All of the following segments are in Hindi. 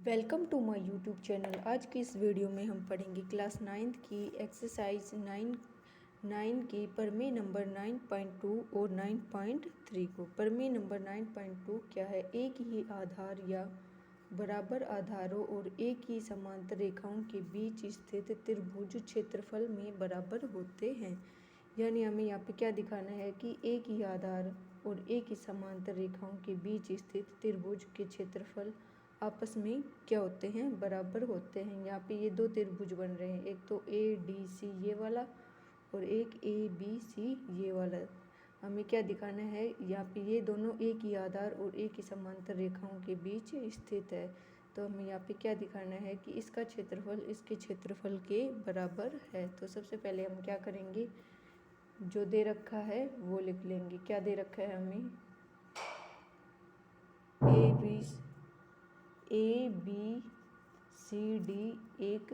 Welcome to my YouTube channel. आज की इस वीडियो में हम पढ़ेंगे क्लास 9th की एक्सरसाइज 9 की प्रमेय नंबर 9.2 और 9.3 को। प्रमेय नंबर 9.2 क्या है? एक ही आधार या बराबर आधारों और एक ही समांतर रेखाओं के बीच स्थित त्रिभुज क्षेत्रफल में बराबर होते हैं। यानी हमें यहाँ पे क्या दिखाना है कि एक ही आधार और एक ही समांतर रेखाओं के बीच स्थित त्रिभुज के क्षेत्रफल आपस में क्या होते हैं? बराबर होते हैं। यहाँ पे ये दो त्रिभुज बन रहे हैं, एक तो ADC ये वाला और एक ABC ये वाला। हमें क्या दिखाना है? यहाँ पे ये दोनों एक ही आधार और एक ही समांतर रेखाओं के बीच स्थित है। तो हमें यहाँ पे क्या दिखाना है कि इसका क्षेत्रफल इसके क्षेत्रफल के बराबर है। तो सबसे पहले हम क्या करेंगे, जो दे रखा है वो लिख लेंगे। क्या दे रखा है हमें? ABCD एक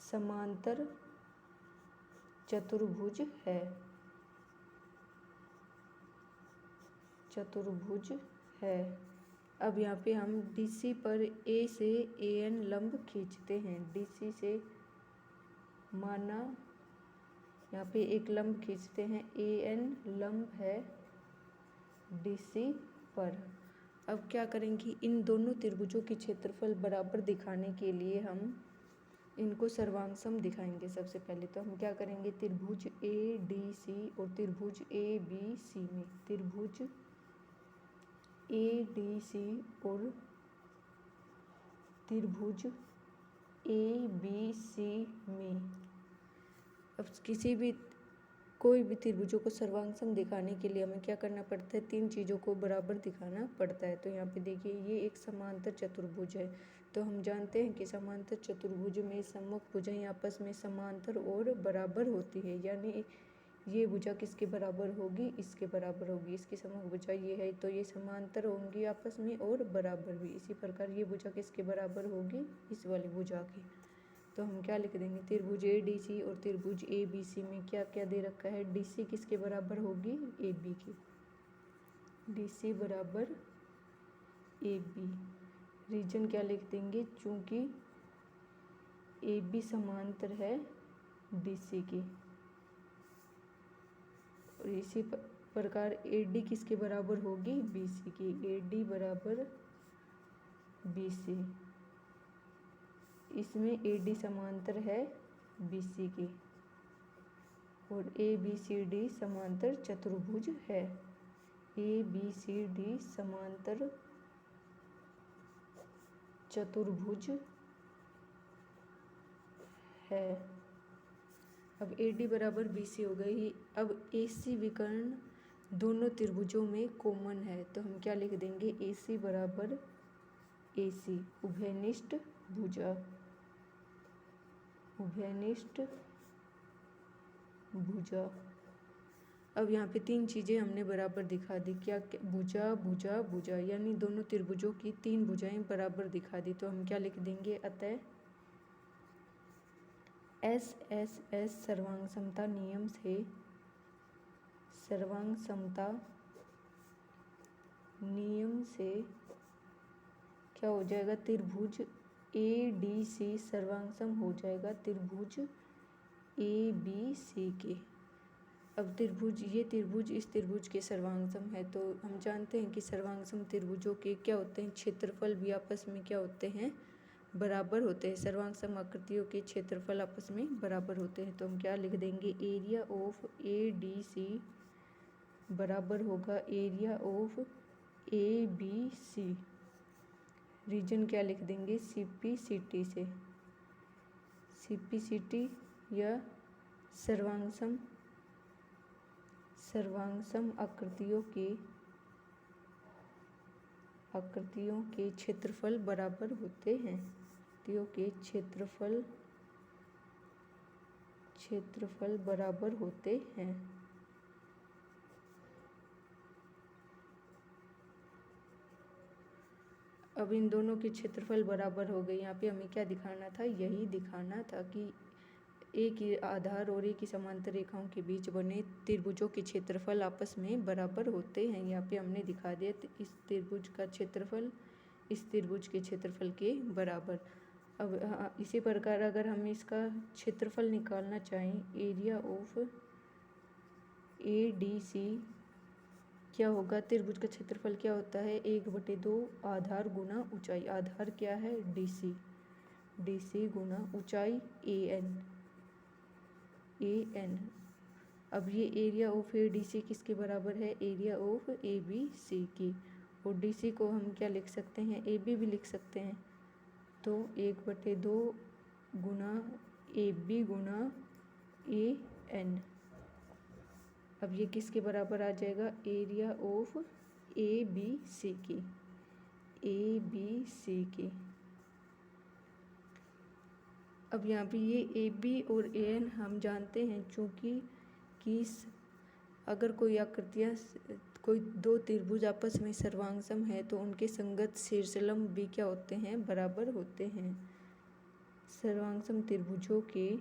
समांतर चतुर्भुज है। अब यहाँ पे हम DC पर A से AN लंब खींचते हैं। DC से माना यहाँ पे एक लंब खींचते हैं, AN लंब है DC पर। अब क्या करेंगे, इन दोनों त्रिभुजों के क्षेत्रफल बराबर दिखाने के लिए हम इनको सर्वांग दिखाएंगे। सबसे पहले तो हम क्या करेंगे, त्रिभुज ADC और त्रिभुज ABC में, त्रिभुज ADC और त्रिभुज ABC में अब कोई भी त्रिभुजों को सर्वांग दिखाने के लिए हमें क्या करना पड़ता है? तीन चीज़ों को बराबर दिखाना पड़ता है। तो यहाँ पे देखिए, ये एक समांतर चतुर्भुज है। तो हम जानते हैं कि समांतर चतुर्भुज में सम्मुख भुजाएं आपस में समांतर और बराबर होती है। यानी ये भुजा किसके बराबर होगी? इसके बराबर होगी। इसकी सम्मुख भुजा ये है, तो ये समांतर होंगी आपस में और बराबर भी। इसी प्रकार ये भुजा किसके बराबर होगी? इस वाली भुजा की। तो हम क्या लिख देंगे, त्रिभुज ADC और त्रिभुज ABC में क्या क्या दे रखा है? DC किसके बराबर होगी? AB की। DC बराबर AB। रीजन क्या लिख देंगे? चूंकि AB समांतर है DC की। और इसी प्रकार AD किसके बराबर होगी? BC की। AD बराबर BC। इसमें AD समांतर है BC की और ABCD समांतर चतुर्भुज है। ABCD समांतर चतुर्भुज है। अब AD बराबर BC हो गई। अब AC विकर्ण दोनों त्रिभुजों में कॉमन है। तो हम क्या लिख देंगे, AC बराबर AC, उभयनिष्ठ भुजा। उभयनिष्ठ भुजा। अब यहाँ पे तीन चीज़ें हमने बराबर दिखा दी। क्या? भुजा भुजा भुजा, यानी दोनों त्रिभुजों की तीन भुजाएं बराबर दिखा दी। तो हम क्या लिख देंगे, अतः SSS सर्वांग समता नियम से, सर्वांग समता नियम से क्या हो जाएगा? त्रिभुज ADC सर्वांग हो जाएगा त्रिभुज ABC के। अब ये त्रिभुज इस त्रिभुज के सर्वांग है। तो हम जानते हैं कि सर्वांग त्रिभुजों के क्या होते हैं? क्षेत्रफल भी आपस में क्या होते हैं? बराबर होते हैं। सर्वांग आकृतियों के क्षेत्रफल आपस में बराबर होते हैं। तो हम क्या लिख देंगे, एरिया ऑफ ADC बराबर होगा एरिया ऑफ ABC। रीजन क्या लिख देंगे? CPCT से। CPCT या सर्वांग आकृतियों के क्षेत्रफल बराबर होते हैं। आकृतियों के क्षेत्रफल बराबर होते हैं। अब इन दोनों के क्षेत्रफल बराबर हो गए। यहाँ पे हमें क्या दिखाना था? यही दिखाना था कि एक ही आधार और एक ही समांतर रेखाओं के बीच बने त्रिभुजों के क्षेत्रफल आपस में बराबर होते हैं। यहाँ पे हमने दिखा दिया इस त्रिभुज का क्षेत्रफल इस त्रिभुज के क्षेत्रफल के बराबर। अब इसी प्रकार अगर हम इसका क्षेत्रफल निकालना चाहें, एरिया ऑफ ADC क्या होगा, त्रिभुज का क्षेत्रफल क्या होता है, 1/2 आधार गुना ऊंचाई। आधार क्या है, DC गुना ऊंचाई AN। अब ये एरिया ऑफ ADC किसके बराबर है, एरिया ऑफ ABC की। और DC को हम क्या लिख सकते हैं, AB भी लिख सकते हैं। तो 1/2 गुना AB गुना AN। अब ये किसके बराबर आ जाएगा, एरिया ऑफ ABC की। अब यहाँ पे ये AB और AN हम जानते हैं, चूँकि अगर कोई दो त्रिभुज आपस में सर्वांगसम है तो उनके संगत शीर्षलंब भी क्या होते हैं, बराबर होते हैं। सर्वांगसम त्रिभुजों के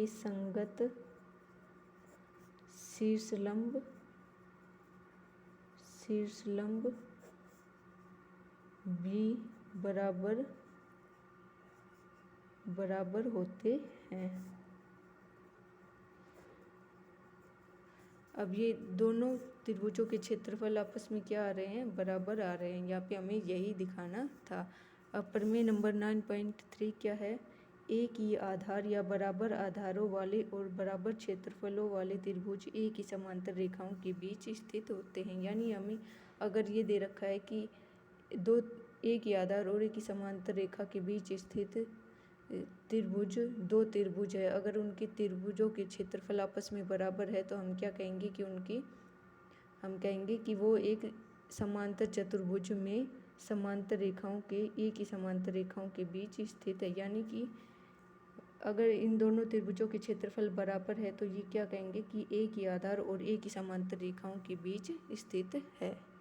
संगत शीर्षलंब भी बराबर होते हैं। अब ये दोनों त्रिभुजों के क्षेत्रफल आपस में क्या आ रहे हैं, बराबर आ रहे हैं। यहाँ पे हमें यही दिखाना था। अब प्रमेय नंबर 9.3 क्या है, एक ही आधार या बराबर आधारों वाले और बराबर क्षेत्रफलों वाले त्रिभुज एक ही समांतर रेखाओं के बीच स्थित होते हैं। यानी हमें अगर ये दे रखा है कि एक ही आधार और एक ही समांतर रेखा के बीच स्थित दो त्रिभुज है, अगर उनके त्रिभुजों के क्षेत्रफल आपस में बराबर है तो हम क्या कहेंगे कि वो एक समांतर चतुर्भुज में एक ही समांतर रेखाओं के बीच स्थित है। यानी कि अगर इन दोनों त्रिभुजों के क्षेत्रफल बराबर है तो ये क्या कहेंगे कि एक ही आधार और एक ही समांतर रेखाओं के बीच स्थित है।